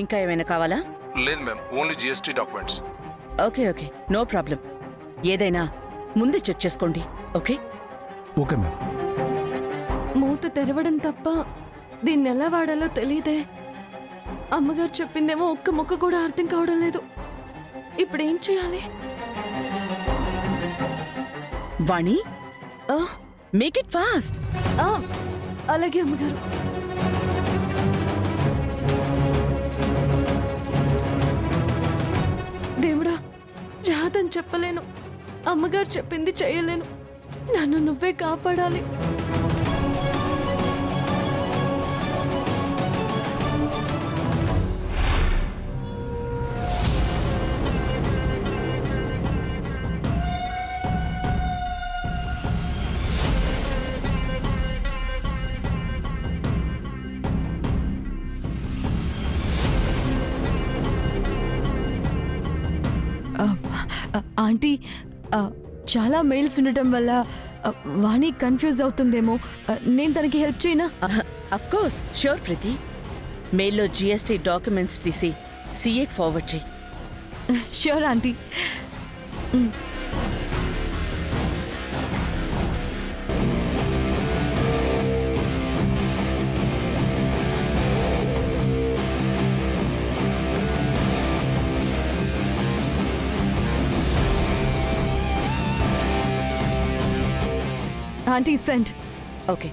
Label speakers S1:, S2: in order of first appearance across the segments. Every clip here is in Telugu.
S1: ఇంకా ఏమైనా కావాలా?
S2: లేదు ma'am, only GST documents.
S1: Okay okay, no problem. ఏదైనా ముందే చెక్ చేసుకోండి. Okay
S2: okay ma'am.
S3: మూత తెరవడం తప్ప దీన్ని ఎలా వాడాలో తెలియదే. అమ్మగారు చెప్పిందేమో ఒక్క ముక్క కూడా అర్థం కావడం లేదు. ఇప్పుడేం చేయాలి?
S1: వాణి,
S3: ఆ,
S1: మేక్ ఇట్ ఫాస్ట్.
S3: ఆ, అలాగే అమ్మగారు. దేవుడా, రాదని చెప్పలేను, అమ్మగారు చెప్పింది చేయలేను. నన్ను నువ్వే కాపాడాలి. ఆంటీ, చాలా మెయిల్స్ ఉండటం వల్ల వాణి కన్ఫ్యూజ్ అవుతుందేమో. నేను తనకి హెల్ప్ చేయనా?
S1: Of course, sure Preethi. మెయిల్లో జిఎస్టీ డాక్యుమెంట్స్ తీసి సీఏకి ఫార్వర్డ్ చేయి.
S3: Sure aunty. Aunty send.
S1: Okay,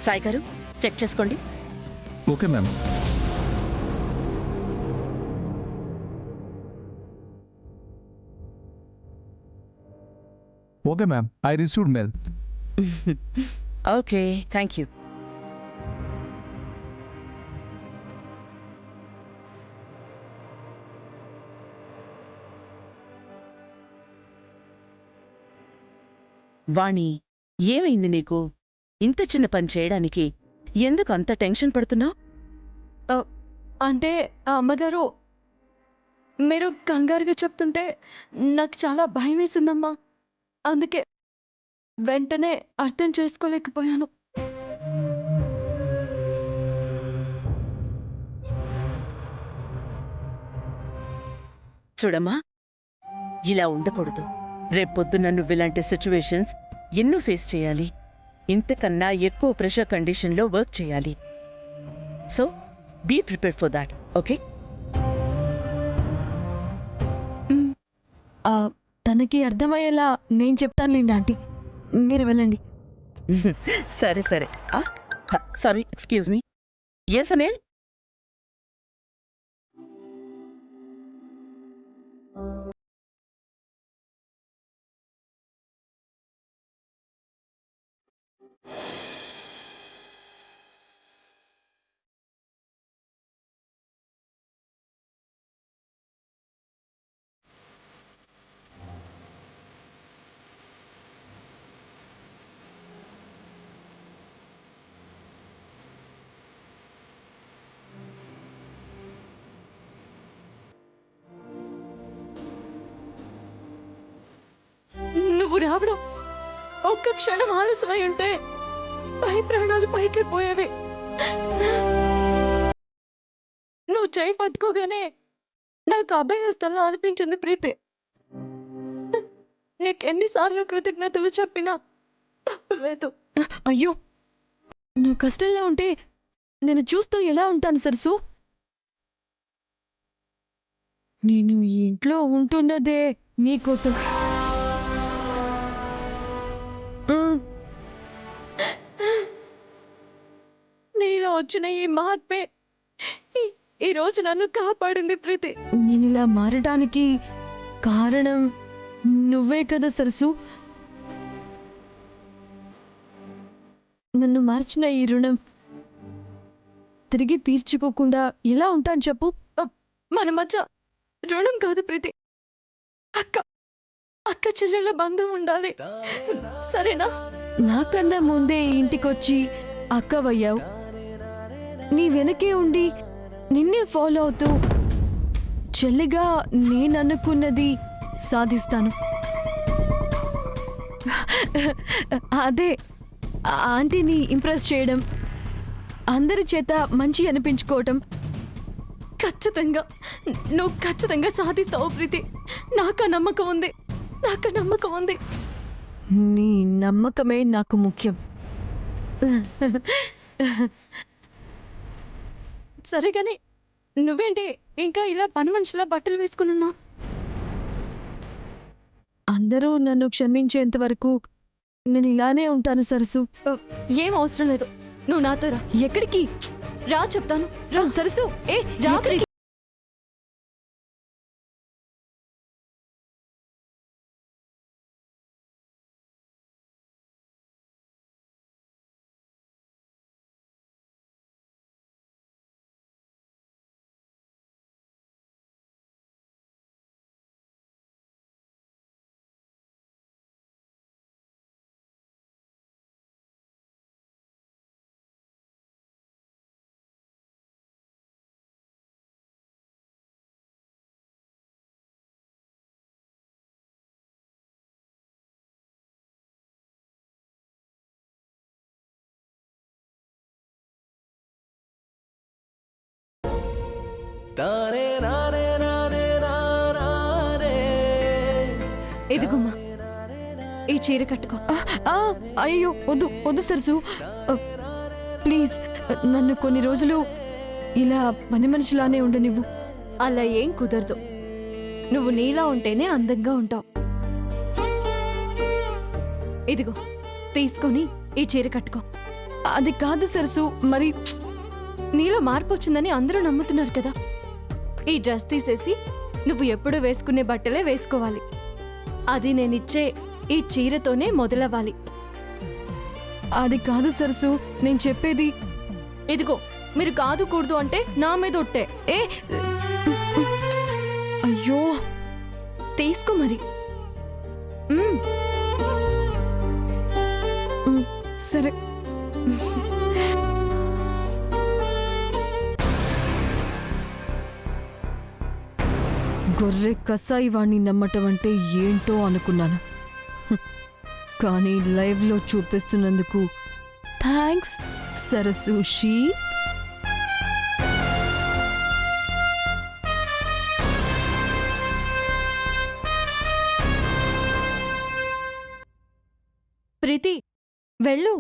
S1: Sai garu check చేసుకోండి.
S2: Okay ma'am. Okay ma'am, I received mail.
S1: Okay, thank you. Vani, ఏమైంది నీకు? ఇంత చిన్న పని చేయడానికి ఎందుకు అంత టెన్షన్ పడుతున్నావు?
S3: అంటే అమ్మగారు, మీరు కంగారుగా చెప్తుంటే నాకు చాలా భయం వేసిందమ్మా. అందుకే వెంటనే అర్థం చేసుకోలేకపోయాను.
S1: చూడమ్మా, ఇలా ఉండకూడదు. రేపొద్దున నువ్వు ఇలాంటి సిచ్యువేషన్స్ ఎన్నో ఫేస్ చేయాలి. ఇంతకన్నా ఎక్కువ ప్రెషర్ కండిషన్లో వర్క్ చేయాలి. So be prepare for that. Okay?
S3: తనకి అర్థమయ్యేలా నేను చెప్తానులేండి ఆంటీ, మీరు వెళ్ళండి.
S1: సరే సరే. Sorry, excuse me. Yes Anil.
S3: నువ్వు రావడం ఒక్క క్షణం ఆలస్యమై ఉంటే పై ప్రాణాలు పైకెళ్ళిపోయేవి. నువ్వు చేయి పట్టుకోగానే నాకు అభయస్థలా అనిపించింది ప్రీతి. నీకెన్నిసార్లు కృతజ్ఞతలు చెప్పినా తప్పులేదు. అయ్యో, నువ్వు కష్టంలో ఉంటే నేను చూస్తూ ఎలా ఉంటాను సరసు? నేను ఈ ఇంట్లో ఉంటున్నదే నీకోసం. నీలో వచ్చిన ఈ మార్పే ఈ రోజు నన్ను కాపాడింది ప్రీతి. నేను ఇలా మారడానికి కారణం నువ్వే కదా సరసు. నన్ను మార్చిన ఈ రుణం తిరిగి తీర్చుకోకుండా ఎలా ఉంటాను చెప్పు? మన మధ్య రుణం కాదు ప్రీతి, అక్క చెల్లెళ్ళ బంధం ఉండాలి, సరేనా? నాకన్నా ముందే ఇంటికొచ్చి అక్కవయ్యావు. నీ వెనకే ఉండి నిన్నే ఫాలో అవుతూ చెల్లిగా నేననుకున్నది సాధిస్తాను. అదే ఆంటీని ఇంప్రెస్ చేయడం, అందరి చేత మంచి అనిపించుకోవటం, ఖచ్చితంగా నువ్వు ఖచ్చితంగా సాధిస్తావు ప్రీతి. నాకు నమ్మకం ఉంది, నాకు నమ్మకం ఉంది. నీ నమ్మకమే నాకు ముఖ్యం. సరే కానీ నువ్వేంటి ఇంకా ఇలా పని మనిషిలా బట్టలు వేసుకున్నా? అందరూ నన్ను క్షమించేంత వరకు నేను ఇలానే ఉంటాను సరసు. ఏం అవసరం లేదు, నువ్వు నాతో రా. ఎక్కడికి రా చెప్తాను. రా సరసు. ఏ రా. ఇదిగమ్మా, ఈ చీర కట్టుకో. అయ్యో వద్దు వద్దు సరసు, ప్లీజ్ నన్ను కొన్ని రోజులు ఇలా పని మనిషిలానే ఉండనివ్వు. అలా ఏం కుదరదు, నువ్వు నీలా ఉంటేనే అందంగా ఉంటావు. ఇదిగో తీసుకొని ఈ చీర కట్టుకో. అది కాదు సరసు, మరి నీలో మార్పు వచ్చిందని అందరూ నమ్ముతున్నారు కదా. ఈ డ్రెస్ తీసేసి నువ్వు ఎప్పుడు వేసుకునే బట్టలే వేసుకోవాలి. అది నేనిచ్చే ఈ చీరతోనే మొదలవ్వాలి. అది కాదు సరసు, నేను చెప్పేది. ఇదిగో మీరు కాదు కూడదు అంటే నా మీద ఒట్టే. ఏ అయ్యో తీసుకో మరి. సరే. గొర్రె కసాయి వాణ్ణి నమ్మటం అంటే ఏంటో అనుకున్నాను, కానీ లైవ్లో చూపిస్తున్నందుకు థ్యాంక్స్ సరసూషి. ప్రీతి వెళ్ళు.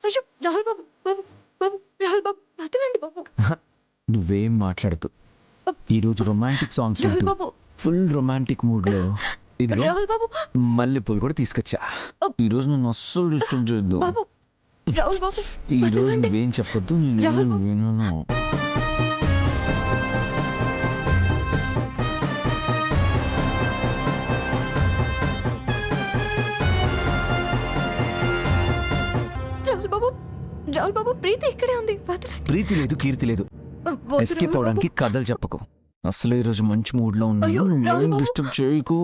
S3: అయ్యో రాహుల్ బాబు, బాబు బాబు రాహుల్ బాబు వదలండి బాబు.
S4: నువ్వేం మాట్లాడుతూ ఈరోజు రొమాంటిక్ సాంగ్స్
S3: రాహుల్ బాబు,
S4: ఫుల్ రొమాంటిక్ మూడ్ లో ఇదిగో
S3: రాహుల్ బాబు,
S4: మల్లెపూలు కూడా తీసుకొచ్చా. ఈరోజు నన్ను అస్సలు డిస్టర్బ్ చేయొద్దు.
S3: బాబు రాహుల్ బాబు,
S4: ఈరోజు
S3: వదలండి.
S4: నువ్వేం చెప్పొద్దు,
S3: రాహుల్ బాబు.
S4: వినను.
S3: రాహుల్ బాబు, రాహుల్ బాబు ప్రీతి ఇక్కడే ఉంది, వదలండి.
S4: ప్రీతి లేదు, కీర్తి లేదు.
S3: వద్దు
S4: ఎస్కేప్
S3: రాహుల్
S4: అవడానికి కథలు చెప్పకు. అసలు ఈరోజు మంచి మూడ్ లో
S3: అయ్యో,
S4: ఉన్నాను,
S3: రాహుల్
S4: ఏం
S3: బాబు.
S4: డిస్టర్బ్ చేయకు.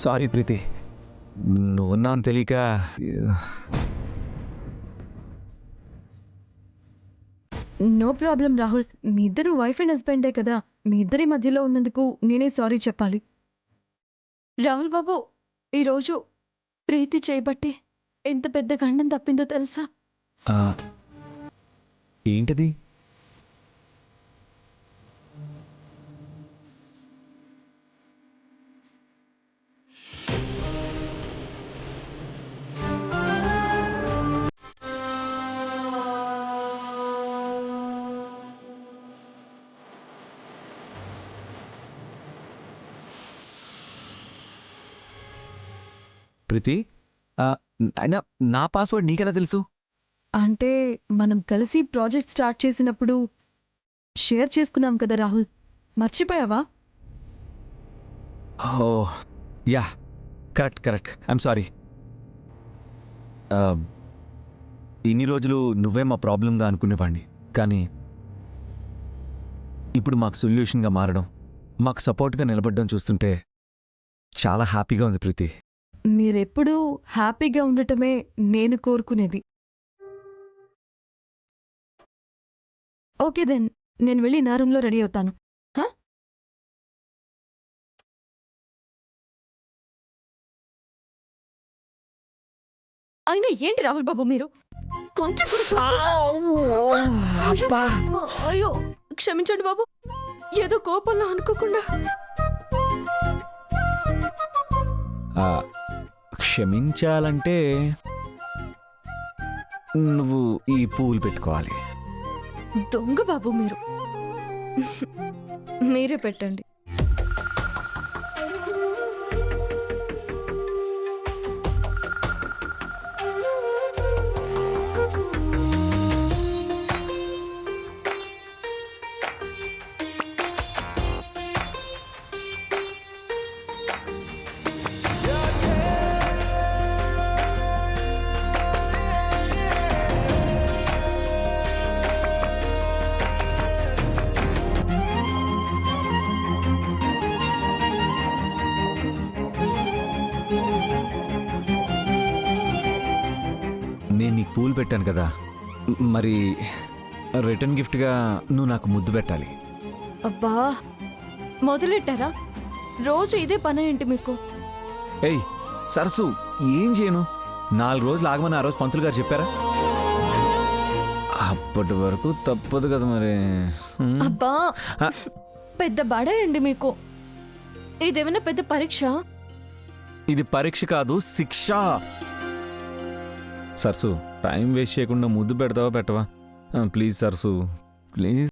S4: సారీ ప్రీతి, నువ్వున్నా అని తెలియక.
S3: నో ప్రాబ్లం రాహుల్, మీ ఇద్దరు వైఫ్ అండ్ హస్బెండే కదా, మీ ఇద్దరి మధ్యలో ఉన్నందుకు నేనే సారీ చెప్పాలి. రాహుల్ బాబు, ఈరోజు ప్రీతి చేయబట్టి ఎంత పెద్ద గండం తప్పిందో తెలుసా?
S4: ఏంటది? ప్రీతి, అయినా నా పాస్వర్డ్ నీకెలా తెలుసు?
S3: అంటే మనం కలిసి ప్రాజెక్ట్ స్టార్ట్ చేసినప్పుడు షేర్ చేసుకున్నాం కదా రాహుల్, మర్చిపోయావా?
S4: ఓ యా, కరెక్ట్. I'm sorry. ఇన్ని రోజులు నువ్వే మా ప్రాబ్లంగా అనుకునేవాడిని, కానీ ఇప్పుడు మాకు సొల్యూషన్గా మారడం, మాకు సపోర్ట్గా నిలబడడం చూస్తుంటే చాలా హ్యాపీగా ఉంది ప్రీతి.
S3: మీరెప్పుడూ హ్యాపీగా ఉండటమే నేను కోరుకునేది. ఓకే దెన్, నేను వెళ్ళి నా రూమ్లో రెడీ అవుతాను. అయినా ఏంటి రాహుల్ బాబు మీరు కొంచెం కూడా అయ్యో క్షమించండి బాబు, ఏదో కోపంలో అనుకోకుండా.
S4: క్షమించాలంటే నువ్వు ఈ పువ్వులు పెట్టుకోవాలి.
S3: దొంగ బాబు మీరు. మీరే పెట్టండి.
S4: నేను నీకు పూలు పెట్టాను కదా, మరి రిటర్న్ గిఫ్ట్గా నువ్వు నాకు ముద్దు పెట్టాలి.
S3: అబ్బా మొదలెట్టారా? రోజు ఇదే పని ఏంటి మీకు?
S4: ఏయ్ సరసు, ఏం చేయను? 4 రోజులు ఆగమని ఆ రోజు పంతులు గారు చెప్పారా? అప్పటి వరకు తప్పదు కదా మరి.
S3: అబ్బా పెద్ద బడాయండి మీకు. ఇదేమైనా పెద్ద పరీక్ష?
S4: ఇది పరీక్ష కాదు, శిక్ష. సరసు, టైం వేస్ట్ చేయకుండా ముద్దు పెడతావా పెట్టవా? Please Sarasu, please.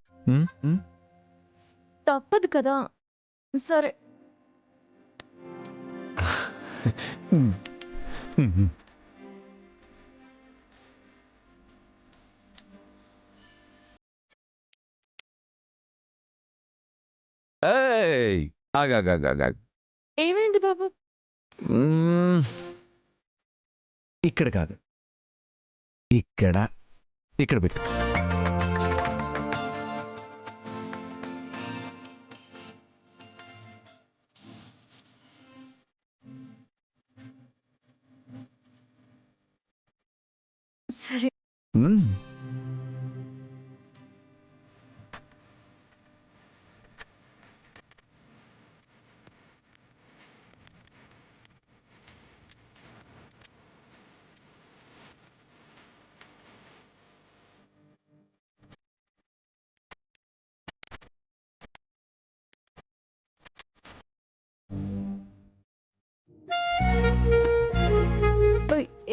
S3: తప్పదు కదా. సరే.
S4: ఏయ్, ఆగాగాగాగా.
S3: ఏమైంది బాబు?
S4: ఇక్కడ కాదు, ఇక్కడ పెట్టు.
S3: సరే.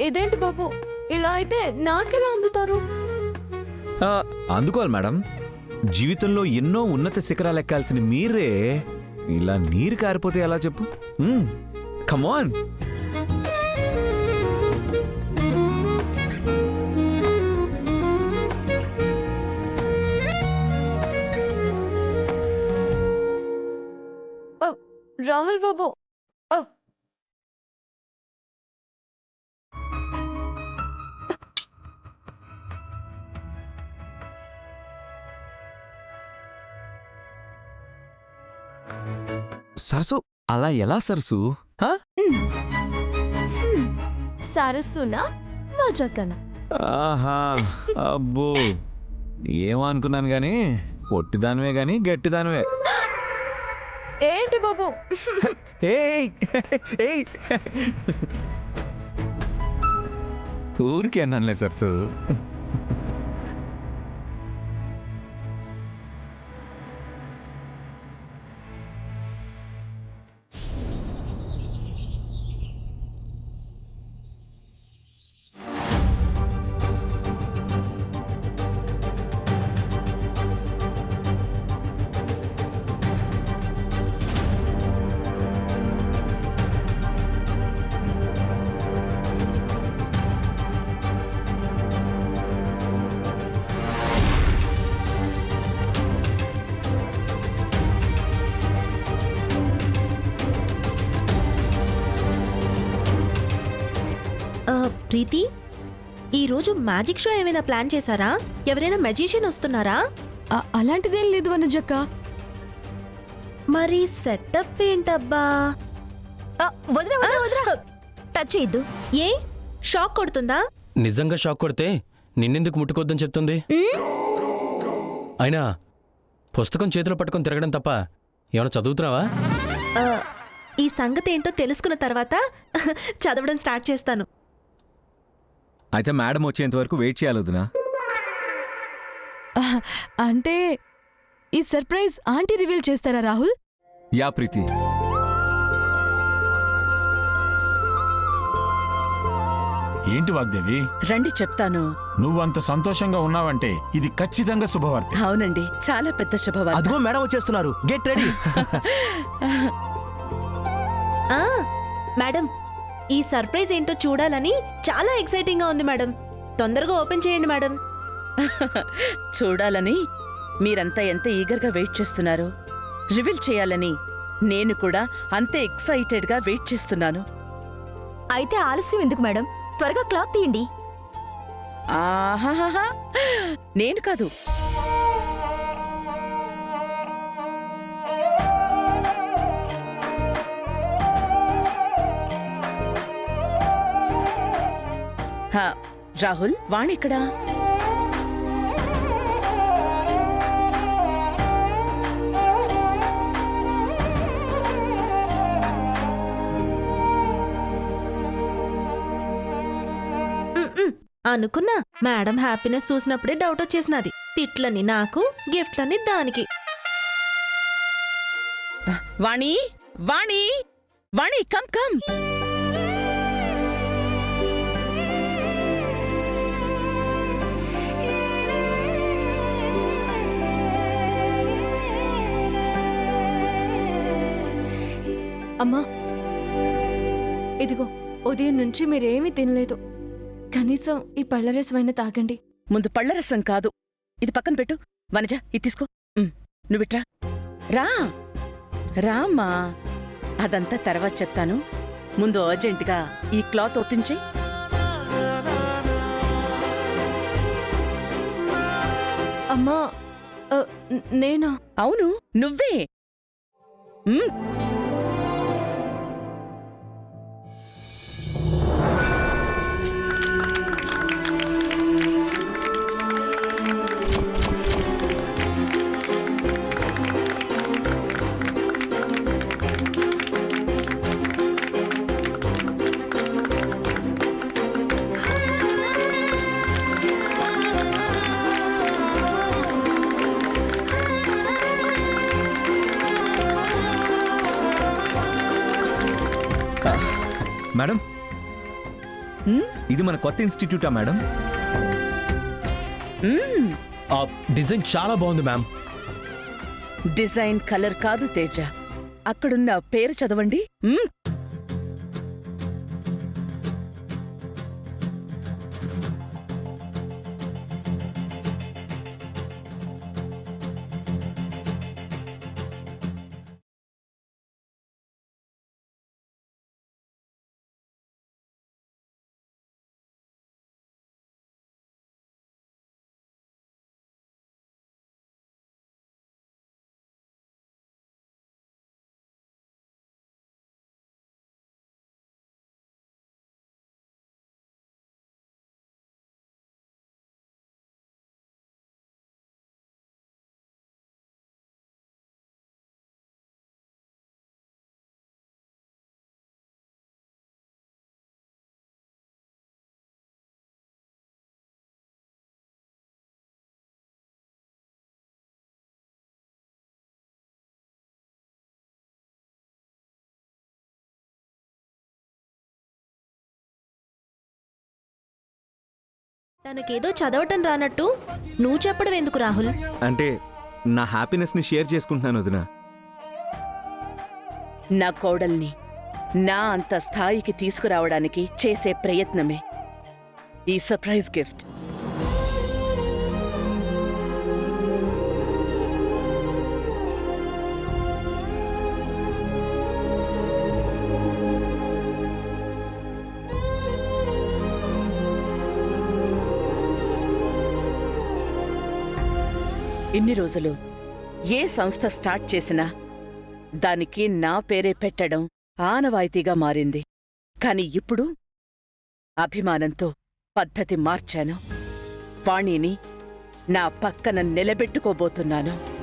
S3: ఇదేంటి బాబు, ఇలా అయితే నాకెలా అందుతారు?
S4: అందుకోవాలి మేడం. జీవితంలో ఎన్నో ఉన్నత శిఖరాలు ఎక్కాల్సిన మీరే ఇలా నీరు కారిపోతే ఎలా చెప్పు? కమాన్.
S3: రాహుల్ బాబు,
S4: సరసు, అలా ఎలా సరసు?
S3: సరస్సునా మజాకనా?
S4: ఆహా, అబ్బో, ఏమనుకున్నాను గాని పొట్టిదానివే గాని గట్టిదానివే.
S3: ఏంటి బాబు?
S4: ఏయ్ ఏయ్, ఊరికి అన్నానులే సరసు.
S5: ప్రీతి, ఈరోజు మ్యాజిక్ షో ఏమైనా ప్లాన్ చేశారా? ఎవరైనా మెజిషియన్ వస్తున్నారా?
S3: అలాంటిదేం లేదు వనజక్క.
S5: మరి సెటప్ ఏంటబ్బా?
S6: వదరా వదరా వదరా, టచ్ చేయొద్దు.
S5: ఏ షాక్ కొడుతుందా?
S7: నిజంగా షాక్ కొడితే నిన్నెందుకు ముట్టుకోద్దని చెప్తుంది? అయినా పుస్తకం చేతిలో పట్టుకొని తిరగడం తప్ప ఏమైనా చదువుతున్నావా?
S5: ఆ, ఈ సంగతి ఏంటో తెలుసుకున్న తర్వాత చదవడం స్టార్ట్ చేస్తాను.
S4: అయితే మేడం వచ్చేంత వరకు వెయిట్ చేయాలి వదినా.
S3: అంటే ఈ సర్ప్రైజ్ ఆంటీ రివీల్ చేస్తారా రాహుల్?
S4: యా ప్రీతి.
S8: ఏంటి వాగ్దేవి,
S1: రండి చెప్తాను.
S8: నువ్వంత సంతోషంగా ఉన్నావంటే ఇది ఖచ్చితంగా శుభవార్త.
S1: అవునండి, చాలా పెద్ద శుభవార్త.
S9: అదిగో మేడం వచ్చేస్తున్నారు, గెట్ రెడీ.
S5: ఆ, మేడం, ఈ సర్ప్రైజ్ ఏంటో చూడాలని చాలా ఎక్సైటింగ్ గా ఉంది మేడం. తొందరగా ఓపెన్ చేయండి మేడం.
S1: చూడాలని మీరంతా ఎంత ఈగర్గా వెయిట్ చేస్తున్నారు. రివీల్ చేయాలని నేను కూడా అంతే ఎక్సైటెడ్గా వెయిట్ చేస్తున్నాను.
S6: అయితే ఆలస్యం ఎందుకు మేడం, త్వరగా క్లాత్ తీయండి.
S1: ఆహాహా, నేను కాదు, రాహుల్, వాణిక్కడా?
S5: అనుకున్నా మేడం హ్యాపీనెస్ చూసినప్పుడే డౌట్ వచ్చేసినది. తిట్లని నాకు, గిఫ్ట్లని దానికి.
S1: వాణి, వాణి, వాణి, కమ్ కమ్.
S3: అమ్మా, ఇదిగో ఉదయం నుంచి మీరేమీ తినలేదు. కనీసం ఈ పళ్ళరసమైనా తాగండి.
S1: ముందు పళ్ళరసం కాదు, ఇది పక్కన పెట్టు. వనజ, ఇది తీసుకో. నువ్విట్రా, రా రామ్మా. అదంతా తర్వాత చెప్తాను. ముందు అర్జెంటుగా ఈ క్లాత్ ఓపెన్ చెయ్యి.
S3: అమ్మా, నేనా?
S1: అవును, నువ్వే. మ్,
S4: మేడం,
S1: మ్,
S4: ఇది మన కొత్త ఇన్స్టిట్యూటా మేడం?
S1: మ్.
S7: ఆ డిజైన్ చాలా బాగుంది మ్యామ్.
S1: డిజైన్, కలర్ కాదు తేజ, అక్కడున్న పేరు చదవండి.
S5: తనకేదో చదవటం రానట్టు నువ్వు చెప్పడం ఎందుకు రాహుల్?
S4: అంటే నా హ్యాపీనెస్ని షేర్ చేసుకుంటున్నాను వదినా.
S1: నా కోడల్ని నా అంత స్థాయికి తీసుకురావడానికి చేసే ప్రయత్నమే ఈ సర్ప్రైజ్ గిఫ్ట్. ఇన్ని రోజులు ఏ సంస్థ స్టార్ట్ చేసినా దానికి నా పేరే పెట్టడం ఆనవాయితీగా మారింది. కాని ఇప్పుడు అభిమానంతో పద్ధతి మార్చాను. వాణిని నా పక్కన నిలబెట్టుకోబోతున్నాను.